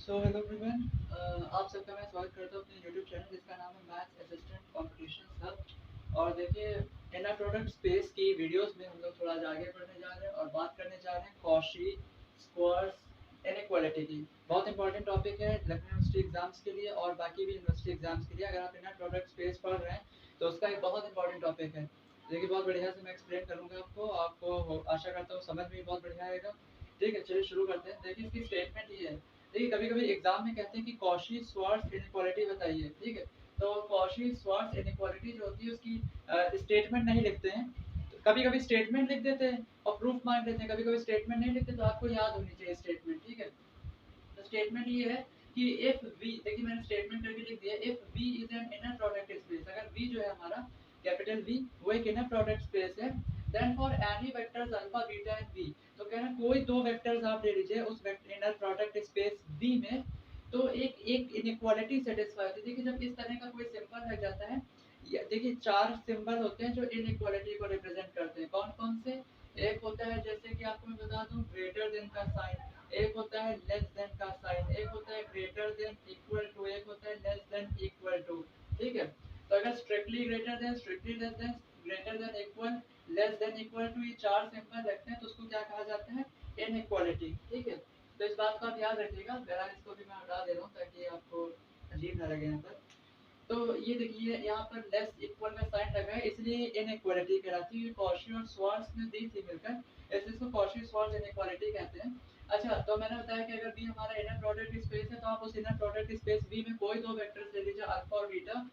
So hello everyone, आप सबका मैं स्वागत करता हूँ अपने यूट्यूब चैनल जिसका नाम है मैथ्स असिस्टेंट कॉम्पिटिशन हब। और देखिए, इनर प्रोडक्ट स्पेस की वीडियोस में हम लोग थोड़ा आगे बढ़ने जा रहे हैं और बात करने जा रहे हैं कॉशी स्क्वायर्स इनइक्वालिटी की। बहुत इंपॉर्टेंट टॉपिक है लखनऊ यूनिवर्सिटी एग्जाम्स के लिए और बाकी भी यूनिवर्सिटी एग्जाम्स के लिए। अगर आप इनर प्रोडक्ट स्पेस पढ़ रहे हैं तो उसका एक बहुत इंपॉर्टेंट टॉपिक है। देखिए, बहुत बढ़िया से मैं एक्सप्लेन करूँगा आपको आशा करता हूँ समझ में भी बहुत बढ़िया आएगा। ठीक है, चलिए शुरू करते हैं। देखिए, इसकी स्टेटमेंट ये है। देखिए, कभी-कभी एग्जाम में कहते हैं कि कॉशी श्वार्ट्ज इनइक्वालिटी बताइए, ठीक है? तो कॉशी श्वार्ट्ज इनइक्वालिटी जो होती है उसकी स्टेटमेंट नहीं लिखते हैं। तो कभी-कभी स्टेटमेंट लिख देते हैं और प्रूफ मांग लेते हैं, कभी-कभी स्टेटमेंट नहीं लिखते, तो आपको याद होनी चाहिए स्टेटमेंट, ठीक है? तो स्टेटमेंट ये है कि इफ वी, देखिए मैंने स्टेटमेंट करके लिख दिया, if V is an inner product space, अगर वी जो है हमारा कैपिटल वी वो एक इनर प्रोडक्ट स्पेस है, then for any vectors alpha beta and V, तो कह रहा है कोई दो वेक्टर्स आप ले लीजिए उस इनर प्रोडक्ट स्पेस वी में, तो एक एक इनइक्वालिटी सेटिस्फाई होती है। देखिए, जब इस तरह का कोई सिंबल लग जाता है, देखिए चार सिंबल होते हैं जो इनइक्वालिटी को रिप्रेजेंट करते हैं। कौन कौन से? एक होता है, जैसे कि आपको मैं बता दूं, ग्रेटर देन का साइन, एक होता है लेस देन का साइन, एक होता है ग्रेटर देन इक्वल टू, एक होता है लेस देन इक्वल टू, ठीक है? तो अगर strictly greater than, strictly less than, greater than equal, less than equal to, ये चार सिंबल रखते हैं तो उसको क्या कहा जाता है? इनइक्वालिटी, ठीक है? तो इस बात को आप याद रखिएगा। बहरहाल इसको भी मैं हटा दे रहा हूँ ताकि आपको अजीब ना लगे यहाँ पर। तो ये देखिए, यहाँ पर लेस इक्वल का साइन लगा है, इसलिए इनइक्वालिटी कहलाती है। कॉशी और श्वार्ट्ज ने दी थी मिलकर, ऐसे इसको कॉशी श्वार्ट्ज इनइक्वालिटी कहते हैं। अच्छा, तो मैंने बताया कि अगर बी हमारा इनर प्रोडक्ट स्पेस है तो आप उस इनर प्रोडक्ट स्पेस बी में कोई दो वेक्टर्स ले लीजिए, अल्फा और बीटा,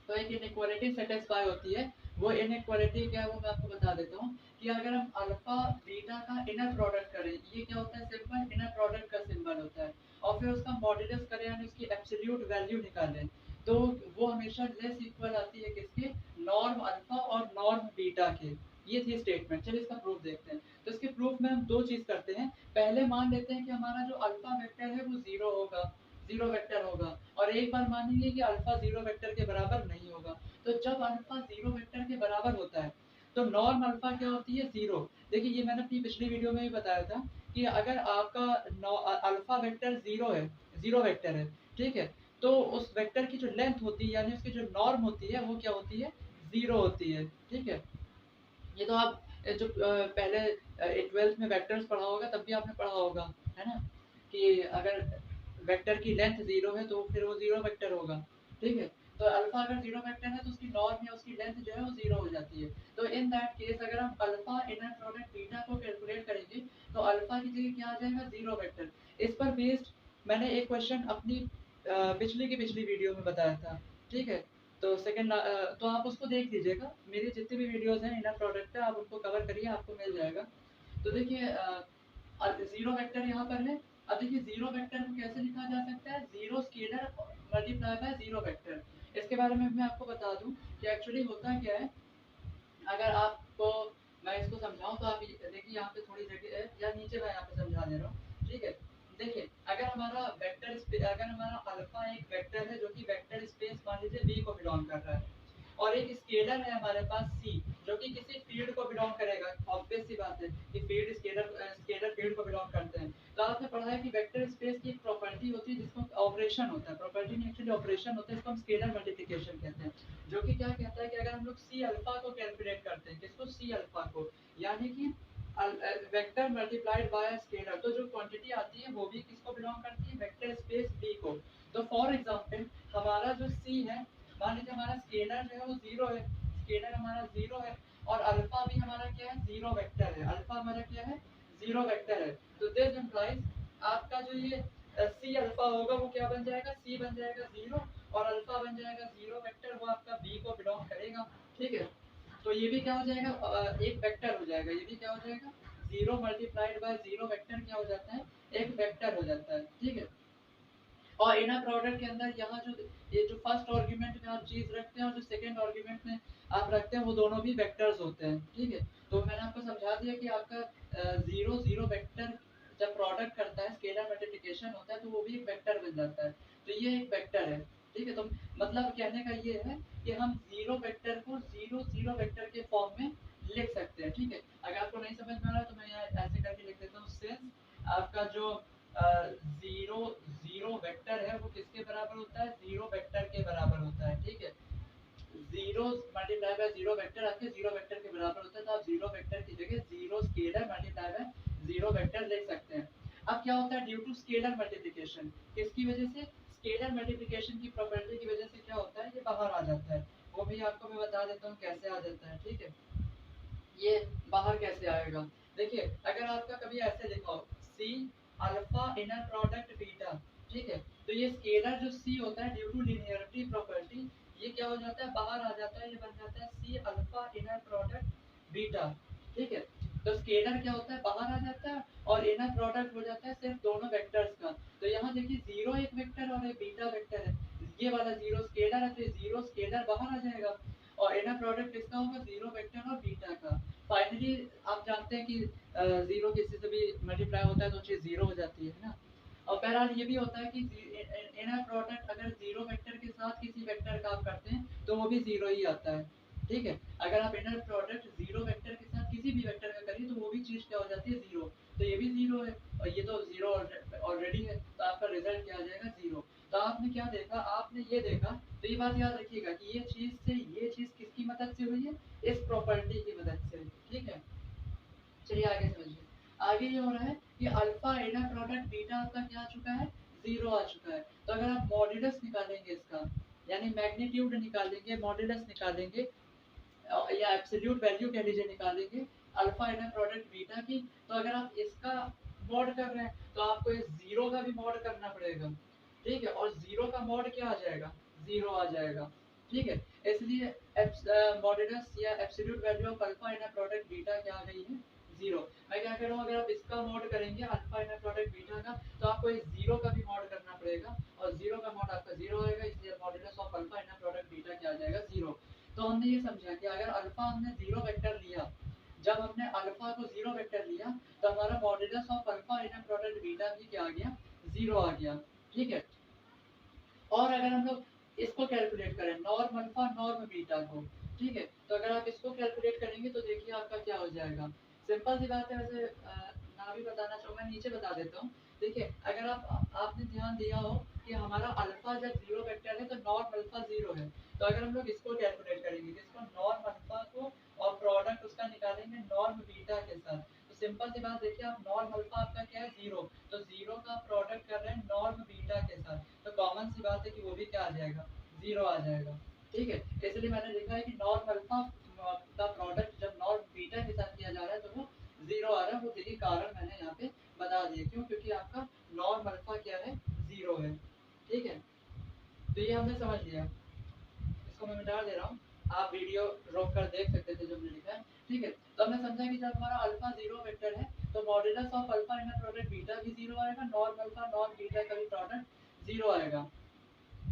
तो एक इनइक्वालिटी सेटिस्फाई होती है। वो इनइक्वालिटी क्या है वो मैं आपको बता देता हूँ कि अगर हम अल्फा बीटा का इनर प्रोडक्ट करें, ये क्या होता है? सिंपल इनर प्रोडक्ट का सिंबल होता है, और फिर उसका मॉड्यूलस करें यानी उसकी एब्सोल्यूट वैल्यू निकालें, तो वो हमेशा लेस इक्वल आती है किसके? नॉर्म अल्फा और नॉर्म बीटा के। ये थी स्टेटमेंट। चलिए इसका प्रूफ देखते हैं। तो इसके प्रूफ में हम दो चीज करते हैं। पहले मान लेते हैं कि हमारा जो अल्फा वेक्टर है वो जीरो होगा, जीरो वेक्टर होगा, और एक बार मानेंगे कि अल्फा जीरो वेक्टर के बराबर नहीं होगा। तो जब अल्फा जीरो वेक्टर के बराबर होता है तो नॉर्म अल्फा क्या होती है? जीरो। देखिए, ये मैंने अपनी पिछली वीडियो में भी बताया था कि अगर आपका अल्फा वेक्टर जीरो है, जीरो वेक्टर है, ठीक है, तो उस वेक्टर की जो लेंथ होती है यानी उसकी जो नॉर्म होती है वो क्या होती है? जीरो होती है, ठीक है? ये तो आप जो पहले 12th में वेक्टर्स पढ़ा होगा तब भी आपने पढ़ा होगा, है ना? कि अगर वेक्टर की लेंथ जीरो है तो फिर वो जीरो वेक्टर होगा, ठीक है? तो अल्फा अगर जीरो वेक्टर है तो उसकी नॉर्म या उसकी लेंथ जो है वो जीरो हो जाती है। तो इन दैट केस अगर हम अल्फा इनर प्रोडक्ट बीटा को कैलकुलेट करेंगे तो अल्फा की जगह क्या आ जाएगा? Zero vector. इस पर बेस्ड मैंने एक क्वेश्चन अपनी पिछली की पिछली वीडियो में बताया था, ठीक है? तो सेकंड, तो आप उसको देख लीजिएगा। मेरी जितनी भी वीडियोस हैं इनर प्रोडक्ट पे आप उनको कवर करिए, आपको मिल जाएगा। तो देखिए, जीरो वेक्टर यहाँ पर है। अब देखिए, जीरो वेक्टर को कैसे लिखा जा सकता है? Zero scalar multiply by zero vector. इसके बारे में मैं आपको बता दूं कि एक्चुअली होता क्या है। अगर आपको मैं इसको समझाऊं तो आप देखिए, यहाँ पे थोड़ी जगह है या नीचे मैं यहाँ पे समझा दे रहा हूँ, ठीक है? देखिए, अगर हमारा अगर हमारा अल्फा एक वेक्टर है जो कि वेक्टर स्पेस मान लीजिए वी को बिलोंग कर रहा है, और एक स्केलर है हमारे पास सी जो कि किसी फील्ड को बिलोंग करेगा। ऑब्वियस सी बात है कि फील्ड स्केलर फील्ड को बिलोंग करते हैं। तो आपने पढ़ा है कि वेक्टर स्पेस की एक प्रॉपर्टी होती है जिसको ऑपरेशन होता है, प्रॉपर्टी नहीं एक्चुअली ऑपरेशन होता है, इसको हम स्केलर मल्टीप्लिकेशन कहते हैं। जो कि क्या कहता है कि अगर हम लोग सी अल्फा को कैलकुलेट करते हैं, किसको? सी अल्फा को, यानी कि वेक्टर मल्टीप्लाइड बाय स्केलर, तो जो क्वांटिटी आती है वो भी किसको बिलोंग करती है? वेक्टर स्पेस बी को। तो फॉर एग्जांपल हमारा जो सी है, मान लीजिए हमारा स्केलर जो है वो जीरो है, स्केलर हमारा जीरो है, और अल्फा भी हमारा क्या है? जीरो वेक्टर है। अल्फा हमारा क्या है? जीरो वेक्टर है। तो दिस इम्प्लाइज आपका जो ये सी अल्फा होगा वो क्या बन जाएगा? सी बन जाएगा जीरो, और अल्फा बन जाएगा जीरो वेक्टर, वो आपका बी को बिलोंग करेगा, ठीक है? तो ये भी क्या हो जाएगा? एक वेक्टर हो जाएगा। ये भी क्या हो जाएगा? Zero multiplied by zero vector क्या हो जाता है? एक वेक्टर हो जाता है, ठीक है? और इनर प्रोडक्ट के अंदर यहाँ जो ये जो फर्स्ट आर्गुमेंट में आप चीज रखते हैं और जो सेकंड आर्गुमेंट में आप रखते हैं वो दोनों भी वेक्टर्स होते हैं, ठीक है? तो मैंने आपको समझा दिया कि आपका जीरो जीरो वेक्टर जब प्रोडक्ट करता है, स्केलर मल्टीप्लिकेशन होता है, तो वो भी एक वेक्टर बन जाता है। तो ये एक वेक्टर है, ठीक है? तो मतलब कहने का ये है कि हम जीरो वेक्टर को जीरो जीरो वेक्टर के फॉर्म में लिख सकते हैं, ठीक है? अगर आपको नहीं समझ में आ रहा है तो मैं यहाँ ऐसे करके लिख देता हूँ। सिंस आपका जो जीरो जीरो वेक्टर है वो किसके बराबर होता है, जीरो वेक्टर के बराबर होता है, ठीक है। Zero multiply by zero vector आपके जीरो वेक्टर के बराबर होता है, तो आप जीरो वेक्टर की जगह zero scalar multiply by zero vector लिख सकते हैं। अब क्या होता है ड्यू टू स्केलर मल्टीप्लिकेशन, किसकी वजह से, स्केलर मल्टीप्लिकेशन की प्रॉपर्टी की वजह से क्या होता है, ये बाहर आ जाता है। वो भी आपको मैं बता देता हूँ कैसे आ जाता है, ठीक है। ये बाहर कैसे आएगा, देखिए अगर आपका कभी ऐसे लिखा हो C alpha inner product beta, ठीक है, तो ये स्केलर जो सी होता है ड्यू टू लिनियरिटी प्रॉपर्टी ये क्या हो जाता है, बाहर आ जाता है, ये बन जाता है C alpha inner product beta, ठीक है। तो स्केलर क्या होता है, बाहर आ जाता है और इनर प्रोडक्ट हो जाता है सिर्फ दोनों वेक्टर्स का। तो यहाँ देखिए जीरो एक वेक्टर और एक बीटा वेक्टर है, ये वाला जीरो स्केलर है तो ये जीरो स्केलर बाहर आ जाएगा और इनर प्रोडक्ट किसका होगा, जीरो वेक्टर और बीटा का। फाइनली आप जानते हैं कि जीरो किसी से भी मल्टीप्लाई होता है तो चीज़ जीरो हो जाती है ना। और बहरहाल ये भी होता है कि इनर प्रोडक्ट अगर जीरो वेक्टर के साथ किसी वेक्टर का आप करते हैं तो वो भी जीरो ही आता है, ठीक है। अगर आप इनर प्रोडक्ट जीरो वेक्टर के साथ किसी भी वेक्टर का करिए तो वो भी चीज़ क्या हो जाती है, जीरो। तो ये भी जीरो है और ये तो जीरो ऑलरेडी है, तो आपका रिजल्ट क्या आ जाएगा, जीरो। तो आपने क्या देखा, आपने ये देखा, तो ये बात याद रखिएगा कि ये चीज़ से ये चीज़ किसकी मदद से हुई है, इस प्रॉपर्टी की मदद से, ठीक है। चलिए आगे समझिए, आगे ये हो रहा है कि अल्फा इनर प्रोडक्ट बीटा आपका क्या आ चुका है, जीरो आ चुका है। तो अगर आप मॉड्यूलस निकालेंगे इसका, यानी मैग्नीट्यूड निकालेंगे, मॉड्यूलस निकालेंगे या एब्सोल्यूट वैल्यू कह लीजिए निकालेंगे अल्फा इनर प्रोडक्ट बीटा की, तो अगर आप इसका मॉड कर रहे हैं तो आपको इस जीरो का भी मॉड करना पड़ेगा, ठीक है। और जीरो का मॉड क्या आ जाएगा, जीरो आ जाएगा, ठीक है। इसलिए मॉड्यूलस या absolute value of alpha inner product beta क्या आ गई है, जीरो। मैं क्या कह रहा हूँ, अगर आप इसका मॉड करेंगे अल्फा इनर प्रोडक्ट बीटा का तो आपको इस जीरो का भी मॉड करना पड़ेगा और जीरो का मॉड आपका जीरो आएगा, इसलिए modulus of alpha inner product beta क्या आ जाएगा, जीरो। तो हमने ये समझा कि अगर अल्फा हमने जीरो वेक्टर लिया, जब हमने अल्फा को जीरो वेक्टर लिया तो हमारा modulus of alpha inner product beta भी क्या आ गया, जीरो आ गया, ठीक है। और अगर हम लोग इसको कैलकुलेट करें नॉर्म अल्फा नॉर्म बीटा को, ठीक है, तो अगर आप इसको कैलकुलेट करेंगे तो देखिए आपका क्या हो जाएगा। सिंपल सी बात है, वैसे ना भी बताना चाहूँगा, नीचे बता देता हूँ। देखिए अगर आपने ध्यान दिया हो कि हमारा अल्फा जब जीरो वेक्टर है तो नॉर्म अल्फा जीरो है, तो अगर हम लोग इसको कैलकुलेट करेंगे इसको नॉर्म अल्फा को और प्रोडक्ट उसका निकालेंगे नॉर्म बीटा के साथ, तो सिंपल सी बात देखिए आप नॉर्म अल्फा आपका क्या है, जीरो, तो जीरो का प्रोडक्ट कर रहे हैं नॉर्म बीटा के साथ, तो कॉमन सी बात है कि वो भी क्या आ जाएगा, जीरो आ जाएगा, ठीक है। इसलिए मैंने लिखा है कि नॉर्म अल्फा का प्रोडक्ट जब नॉर्म बीटा के साथ किया जा रहा है तो वो जीरो आ रहा है, वो देखिए कारण मैंने यहाँ पे बता दिए, क्यों, क्योंकि आपका नॉर्म अल्फा क्या है, जीरो है, ठीक है। तो ये हमने समझ लिया, इसको मैं मिटा दे रहा हूँ, आप वीडियो रोक कर देख सकते थे जो हमने लिखा है, ठीक है। तो हमने समझा कि जब हमारा अल्फा जीरो वेक्टर है तो modulus of alpha inner product beta भी जीरो आएगा, नॉर्म अल्फा नॉर्म बीटा का भी प्रोडक्ट जीरो आएगा,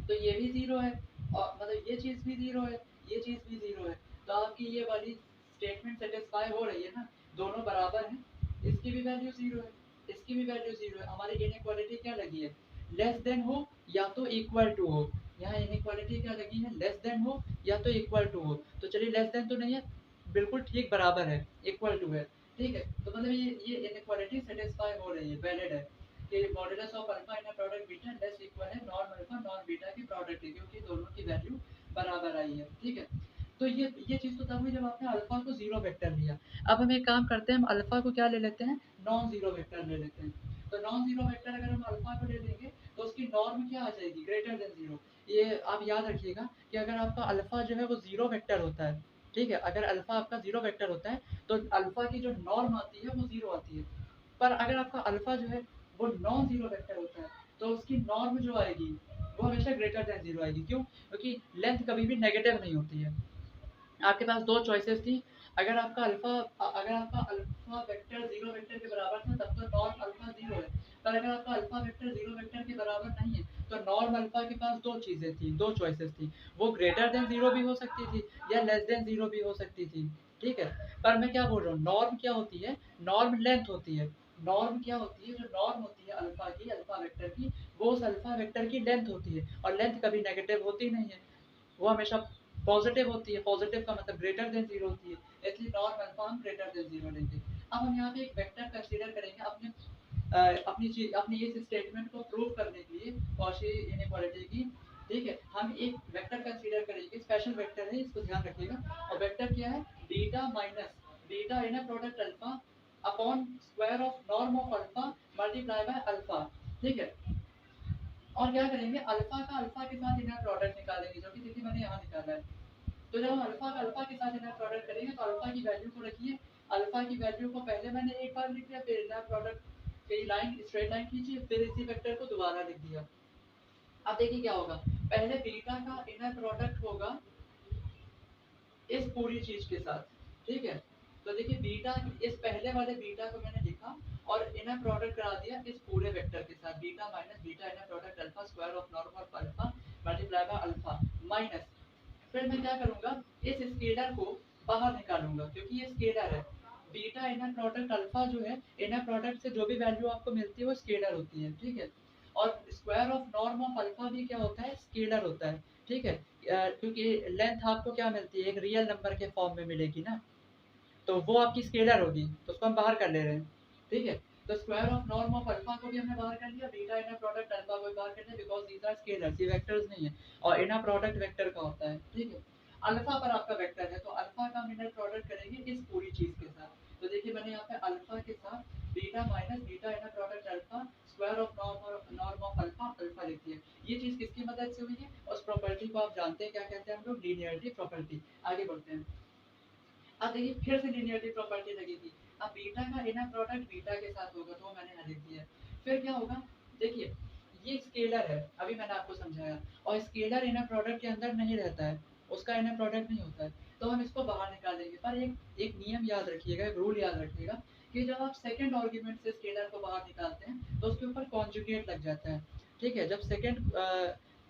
तो ये भी जीरो है और मतलब ये चीज़ भी जीरो है, ये चीज़ भी जीरो है, तो आपकी ये वाली स्टेटमेंट सेटिस्फाई हो रही है ना, दोनों बराबर हैं, इसकी भी वैल्यू जीरो है, इसकी भी वैल्यू जीरो है, हमारी इनइक्वालिटी क्या लगी है, लेस देन हो या तो इक्वल टू हो, यहाँ इनइक्वालिटी क्या लगी है, लेस देन हो या तो इक्वल टू हो, तो चलिए लेस देन तो नहीं है, बिल्कुल ठीक बराबर है, इक्वल टू है, ठीक है। तो मतलब ये इनइक्वालिटी सेटिस्फाई हो रही है, वैलिड है कि modulus of alpha in product beta less equal है नॉर्म अल्फा नॉर्म बीटा की प्रोडक्ट है, क्योंकि दोनों की वैल्यू बराबर आई है, ठीक है। तो ये चीज़ तो तब हुई जब आपने अल्फा को जीरो वेक्टर लिया। अब हम एक काम करते हैं, हम अल्फा को क्या ले लेते हैं, नॉन जीरो वेक्टर ले लेते हैं। तो नॉन जीरो वेक्टर अगर हम अल्फा को ले लेंगे तो उसकी नॉर्म क्या आ जाएगी, ग्रेटर देन जीरो। ये आप याद रखिएगा कि अगर आपका अल्फा जो है वो जीरो वेक्टर होता है, ठीक है, अगर अल्फा आपका जीरो वेक्टर होता है तो अल्फा की जो नॉर्म आती है वो जीरो आती है, पर अगर आपका अल्फा जो है वो नॉन जीरो वेक्टर होता है तो उसकी नॉर्म जो आएगी वो हमेशा ग्रेटर देन जीरो आएगी, क्यों, क्योंकि लेंथ कभी भी नेगेटिव नहीं होती है। आपके पास दो चॉइसेस थी, अगर आपका अल्फा वेक्टर जीरो वेक्टर के बराबर था तब तो नॉर्म अल्फा जीरो है, पर अगर आपका अल्फा वेक्टर जीरो वेक्टर के बराबर नहीं है तो नॉर्म अल्फा के पास दो चीज़ें थी, दो चॉइसेस थी, वो ग्रेटर देन जीरो भी हो सकती थी या लेस देन जीरो भी हो सकती थी, ठीक है। पर मैं क्या बोल रहा हूँ, नॉर्म क्या होती है, नॉर्म लेंथ होती है, नॉर्म क्या होती है, जो नॉर्म होती है अल्फा की, अल्फा वेक्टर की, वो उस अल्फा वेक्टर की लेंथ होती है और लेंथ कभी नेगेटिव होती नहीं है, वो हमेशा पॉजिटिव होती है, पॉजिटिव का मतलब ग्रेटर देन जीरो होती है, इसलिए नॉर्म अल्फा हम ग्रेटर देन जीरो लेंगे। अब हम यहाँ पे एक वेक्टर कंसीडर करेंगे, अपने अपनी इस स्टेटमेंट को प्रूव करने के लिए कॉची इनइक्वालिटी की, ठीक है, हम एक वेक्टर कंसीडर करेंगे, स्पेशल वेक्टर है, इसको ध्यान रखिएगा। और वेक्टर क्या है, beta minus beta inner product alpha upon square of norm of alpha multiply by alpha, ठीक है। और क्या करेंगे, अल्फा का अल्फा के साथ इनर प्रोडक्ट निकालेंगे, जो कि देखिए मैंने यहाँ निकाला है। तो जब हम अल्फा का अल्फा के साथ इनर प्रोडक्ट करेंगे तो अल्फा की वैल्यू को रखिए, अल्फा की वैल्यू को पहले मैंने एक बार लिख दिया, फिर इनर प्रोडक्ट की लाइन स्ट्रेट लाइन खींची, फिर इसी वेक्टर को दोबारा लिख दिया। अब देखिए क्या होगा, पहले बीटा का इनर प्रोडक्ट होगा इस पूरी चीज के साथ, ठीक है। तो देखिए बीटा, इस पहले वाले बीटा को मैंने लिखा और इनर प्रोडक्ट करा दिया इस पूरे वेक्टर के साथ, beta minus beta inner product alpha square of norm of alpha multiply by alpha minus, फिर मैं क्या करूंगा, इस स्केलर को बाहर निकालूंगा क्योंकि ये स्केलर है। बीटा इनर प्रोडक्ट अल्फा जो है, इनर प्रोडक्ट से जो भी वैल्यू आपको मिलती है वो स्केलर होती है, ठीक है। और square of norm of alpha भी क्या होता है, स्केलर होता है, ठीक है। क्योंकि लेंथ आपको क्या मिलती है, एक रियल नंबर के फॉर्म में मिलेगी ना, तो वो आपकी स्केलर होगी, तो उसको हम बाहर कर ले रहे हैं, ठीक है। तो square of norm of alpha को भी हमने बाहर कर लिया, बीटा इनर प्रोडक्ट अल्फा को भी बाहर कर लिया, बिकॉज़ दीस आर स्केलर्स, ये वेक्टर्स नहीं है, और इनर प्रोडक्ट वेक्टर का होता है, ठीक है। अल्फा पर आपका वेक्टर है, तो अल्फा का हम इनर प्रोडक्ट करेंगे इस पूरी चीज के साथ। तो देखिए मैंने यहाँ पे अल्फा के साथ beta minus beta inner product alpha square of norm of alpha alpha लिख दिया। ये चीज किसकी मदद से हुई है, उस प्रॉपर्टी को आप जानते हैं क्या कहते हैं हम लोग, लीनियरिटी प्रॉपर्टी। आगे बढ़ते हैं। अब देखिए फिर से लीनियरिटी प्रॉपर्टी लगेगी। अब बीटा का इनर प्रोडक्ट बीटा के साथ होगा, तो मैंने यहाँ लिख दिया। फिर क्या होगा, देखिए ये स्केलर है, अभी मैंने आपको समझाया, और स्केलर इनर प्रोडक्ट के अंदर नहीं रहता है, उसका इनर प्रोडक्ट नहीं होता है, तो हम इसको बाहर निकालेंगे। पर एक एक नियम याद रखिएगा, एक रूल याद रखिएगा कि जब आप सेकंड आर्गुमेंट से स्केलर को बाहर निकालते हैं तो उसके ऊपर कॉन्जुगेट लग जाता है, ठीक है। जब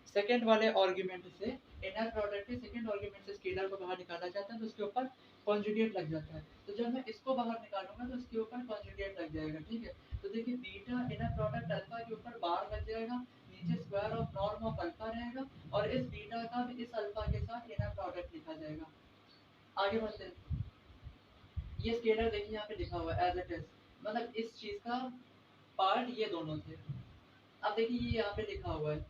सेकंड वाले आर्गुमेंट से इनर प्रोडक्ट के सेकंड आर्गुमेंट से स्केलर को बाहर निकाला जाता है तो उसके ऊपर कॉन्जुगेट लग जाता है। तो जब मैं इसको बाहर निकालूंगा तो इसके ऊपर कॉन्जुगेट लग जाएगा, ठीक है। तो देखिए बीटा इनर प्रोडक्ट अल्फा के ऊपर बार लग जाएगा, नीचे square of norm of alpha रहेगा, और इस बीटा का भी इस अल्फा के साथ इनर प्रोडक्ट लिखा जाएगा। आगे बढ़ते हैं। ये स्केलर देखिए यहाँ पे लिखा हुआ है एज इट इज, मतलब इस चीज का पार्ट ये दोनों थे। अब देखिए ये यहाँ पे लिखा हुआ है।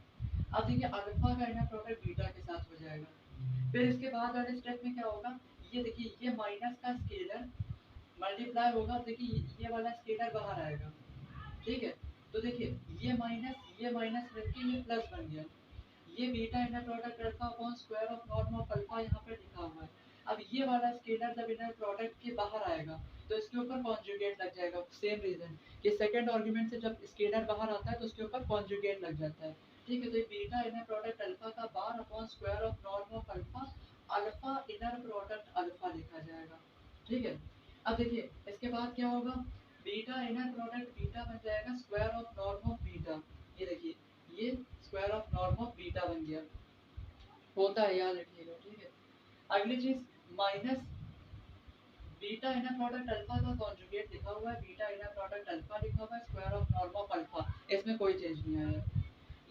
अब देखिए अल्फा का इनर प्रोडक्ट बीटा के साथ हो जाएगा। फिर इसके बाद वाले स्टेप में क्या होगा, ये देखिए ये माइनस का स्केलर मल्टीप्लाई होगा, देखिए ये वाला स्केलर बाहर आएगा, ठीक है। तो देखिए ये माइनस करके ये प्लस बन गया। ये beta inner product alpha upon square of norm of alpha यहाँ पे लिखा हुआ है। अब ये वाला स्केलर जब इनर प्रोडक्ट के बाहर आएगा तो इसके ऊपर कॉन्जुगेट लग जाएगा, सेम रीजन कि सेकंड आर्गुमेंट से जब स्केलर बाहर आता है तो उसके ऊपर कॉन्जुगेट लग जाता है, ठीक है। तो ये बीटा इनर प्रोडक्ट अल्फा का bar upon square of norm of alpha alpha inner product alpha लिखा जाएगा, ठीक है। अब देखिए इसके बाद क्या होगा, बीटा इनर प्रोडक्ट बीटा बन जाएगा square of norm of beta. ये देखिए ये square of norm of beta बन गया, होता है, याद रखिएगा, ठीक है। अगली चीज minus beta inner product alpha का कॉन्जुगेट लिखा हुआ है, बीटा इनर प्रोडक्ट अल्फा लिखा हुआ है, square of norm of alpha, इसमें कोई चेंज नहीं आया।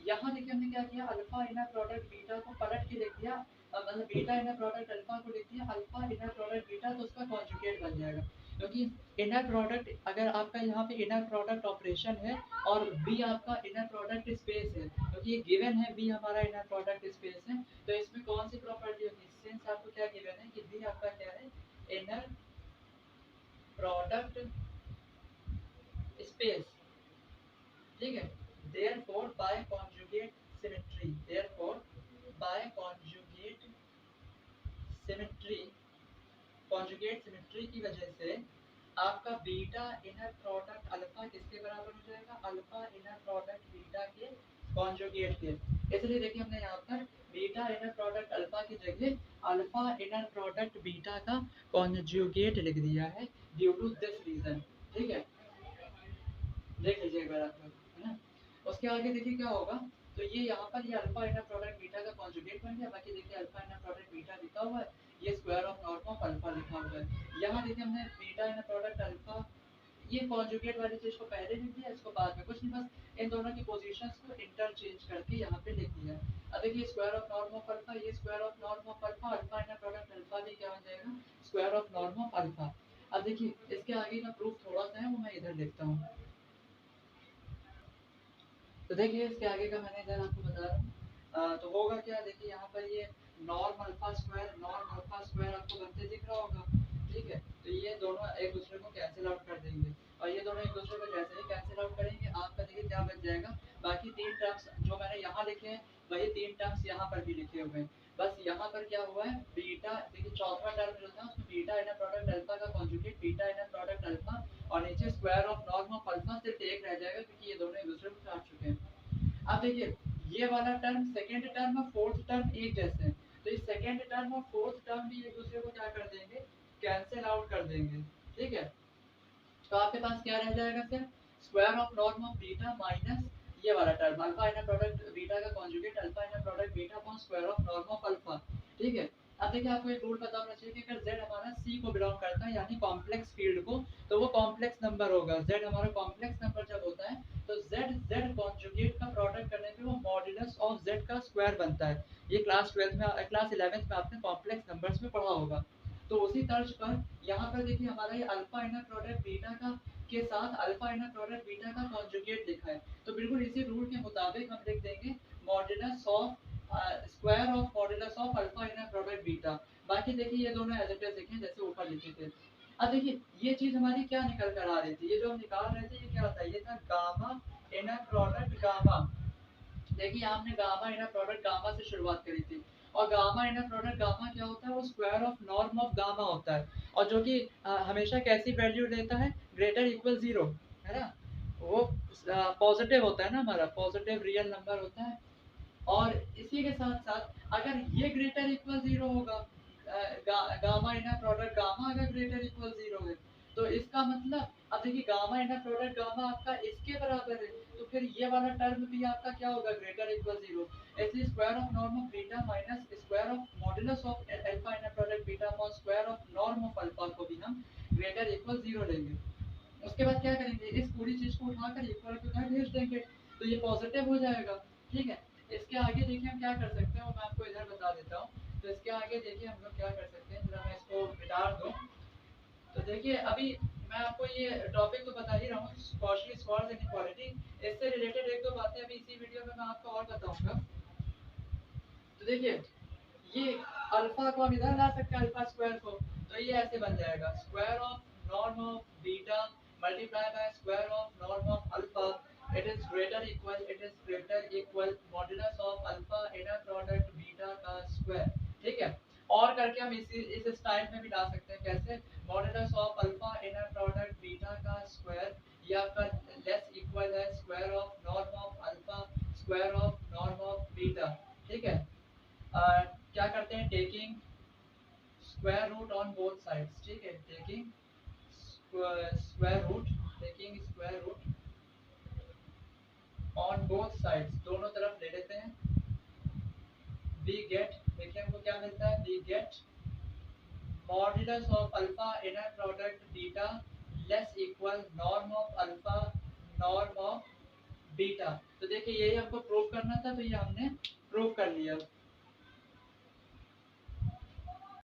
यहाँ देखिए हमने क्या किया, अल्फा इनर प्रोडक्ट बीटा को पलट के लिख दिया, मतलब बीटा इनर प्रोडक्ट अल्फा को लिख दिया अल्फा इनर प्रोडक्ट बीटा, तो उसका कॉन्जुगेट बन जाएगा। क्योंकि इनर प्रोडक्ट अगर आपका यहाँ पे इनर प्रोडक्ट ऑपरेशन है और बी आपका इनर प्रोडक्ट स्पेस है, क्योंकि ये गिवन है बी हमारा इनर प्रोडक्ट स्पेस है, तो इसमें कौन सी प्रॉपर्टी होगी, सिंस आपको क्या गिवन है कि बी आपका क्या है, इनर प्रोडक्ट स्पेस, ठीक है। therefore by conjugate symmetry therefore by conjugate symmetry की वजह से आपका बीटा इनर प्रोडक्ट अल्फा किसके बराबर हो जाएगा, अल्फा इनर प्रोडक्ट बीटा के कॉन्जुगेट के। इसलिए देखिए हमने यहाँ पर बीटा इनर प्रोडक्ट अल्फा की जगह अल्फा इनर प्रोडक्ट बीटा का कॉन्जुगेट लिख दिया है, ड्यू टू दिस रीजन, ठीक है। देख लीजिए एक बार आप लोग, है ना। उसके आगे देखिए क्या होगा, तो ये यहाँ पर ये अल्फा इनर प्रोडक्ट बीटा का कॉन्जुगेट बन गया, बाकी देखिए अल्फा इनर प्रोडक्ट बीटा लिखा हुआ है, ये square of norm of alpha लिखा हुआ है। यहाँ देखिए हमने बीटा इनर प्रोडक्ट अल्फा, ये कॉन्जुगेट वाली चीज को पहले लिख दिया, इसको बाद में, कुछ नहीं, बस इन दोनों की पोजीशंस को इंटरचेंज करके यहाँ पे लिख दिया। अब देखिए square of norm of alpha, ये square of norm of alpha, alpha inner product alpha भी क्या बन जाएगा, square of norm of alpha. अब देखिए इसके आगे का प्रूफ थोड़ा सा है, वो मैं इधर लिखता हूँ। तो देखिए इसके आगे का मैंने इधर आपको बता रहा हूँ। तो होगा क्या, देखिए यहाँ पर ये नॉर्म अल्फा स्क्वायर आपको बनते दिख रहा होगा, ठीक है। तो ये दोनों एक दूसरे को कैंसिल आउट कर देंगे, और ये दोनों एक दूसरे को जैसे ही कैंसिल आउट करेंगे आपका देखिए क्या बच जाएगा, बाकी तीन टर्म्स जो मैंने यहाँ लिखे हैं वही तीन टर्म्स यहाँ पर भी लिखे हुए हैं। बस यहाँ पर क्या हुआ है, बीटा देखिए चौथा टर्म जो था उसमें बीटा इनर प्रोडक्ट अल्फा का conjugate beta inner product alpha, और नीचे square of norm of alpha सिर्फ एक रह जाएगा क्योंकि ये दोनों एक दूसरे को काट चुके हैं। अब देखिए ये वाला टर्म सेकंड टर्म और फोर्थ टर्म एक जैसे हैं, तो इस सेकंड टर्म और फोर्थ टर्म भी एक दूसरे को क्या कर देंगे, कैंसिल आउट कर देंगे, ठीक है। तो आपके पास क्या रह जाएगा फिर, square of norm of beta minus ये वाला term alpha inner product beta का conjugate alpha inner product beta upon square of norm of alpha, ठीक है। अब देखिए आपको एक रूल पता होना चाहिए कि अगर z हमारा c को बिलोंग करता है यानी कॉम्प्लेक्स फील्ड को, तो वो कॉम्प्लेक्स नंबर होगा। z हमारा कॉम्प्लेक्स नंबर जब होता है तो z कॉन्जुगेट का प्रोडक्ट करने पे वो मॉड्यूलस ऑफ z का स्क्वायर बनता है। ये क्लास 12 में क्लास 11 में आपने कॉम्प्लेक्स नंबर्स में पढ़ा होगा। तो उसी तर्ज पर यहाँ पर देखिए हमारा ये अल्फा इनर प्रोडक्ट बीटा का के साथ अल्फा इनर प्रोडक्ट बीटा का कॉन्जुगेट लिखा है, तो बिल्कुल इसी रूल के मुताबिक हम लिख देंगे modulus of square of modulus of alpha inner product beta. बाकी देखिए ये दोनों एज इट इज लिखे जैसे ऊपर लिखे थे। अब देखिए ये चीज हमारी क्या निकल कर आ रही थी, ये जो हम निकाल रहे थे ये क्या था, ये था गामा इनर प्रोडक्ट गामा। देखिए आपने गामा इनर प्रोडक्ट गामा से शुरुआत करी थी, और गामा इनर प्रोडक्ट गामा क्या होता है, वो square of norm of gamma होता है, और जो कि हमेशा कैसी वैल्यू लेता है, ग्रेटर इक्वल जीरो, है ना। वो पॉजिटिव होता है ना, हमारा पॉजिटिव रियल नंबर होता है। और इसी के साथ साथ अगर ये ग्रेटर इक्वल जीरो होगा, गामा इनर प्रोडक्ट गामा अगर ग्रेटर इक्वल जीरो है, तो इसका मतलब अब देखिए गामा इनर प्रोडक्ट गामा आपका इसके बराबर है, तो फिर ये वाला टर्म भी आपका क्या होगा, ग्रेटर इक्वल जीरो। ऐसे square of norm of beta minus square of modulus of alpha inner product beta upon square of norm of alpha को भी हम ग्रेटर इक्वल जीरो लेंगे। उसके बाद क्या करेंगे, इस पूरी चीज को उठाकर इक्वल के उधर भेज देंगे, तो ये पॉजिटिव हो जाएगा, ठीक है। इसके आगे देखिए हम क्या कर सकते हैं, वो मैं आपको इधर बता देता हूँ। तो इसके आगे देखिए हम लोग क्या कर सकते हैं, जरा मैं इसको मिटा दूँ। तो देखिए अभी मैं आपको ये टॉपिक तो बता ही रहा हूँ, कॉची स्क्वायर्स इनइक्वालिटी, इससे रिलेटेड एक दो बातें अभी इसी वीडियो में मैं आपको और बताऊंगा। तो देखिए ये अल्फा को हम इधर ला सकते हैं, अल्फा स्क्वायर को, तो ये ऐसे बन जाएगा square of norm of beta multiply by square of norm of alpha, it is greater equal modulus of alpha inner product beta का स्क्वायर, ठीक है। और करके हम इस स्टाइल में भी ला सकते हैं, कैसे, modulus of alpha inner product beta का स्क्वायर, ये आपका लेस इक्वल है square of norm of alpha square of norm of beta, ठीक है। क्या करते हैं, taking square root on both sides, ठीक है, taking square root, taking square root on both sides, दोनों तरफ ले लेते हैं। वी गेट, देखिए हमको क्या मिलता है, we get modulus of alpha inner product beta less equal norm of alpha norm of beta. तो देखिए यही हमको प्रूव करना था, तो ये हमने प्रूव कर लिया।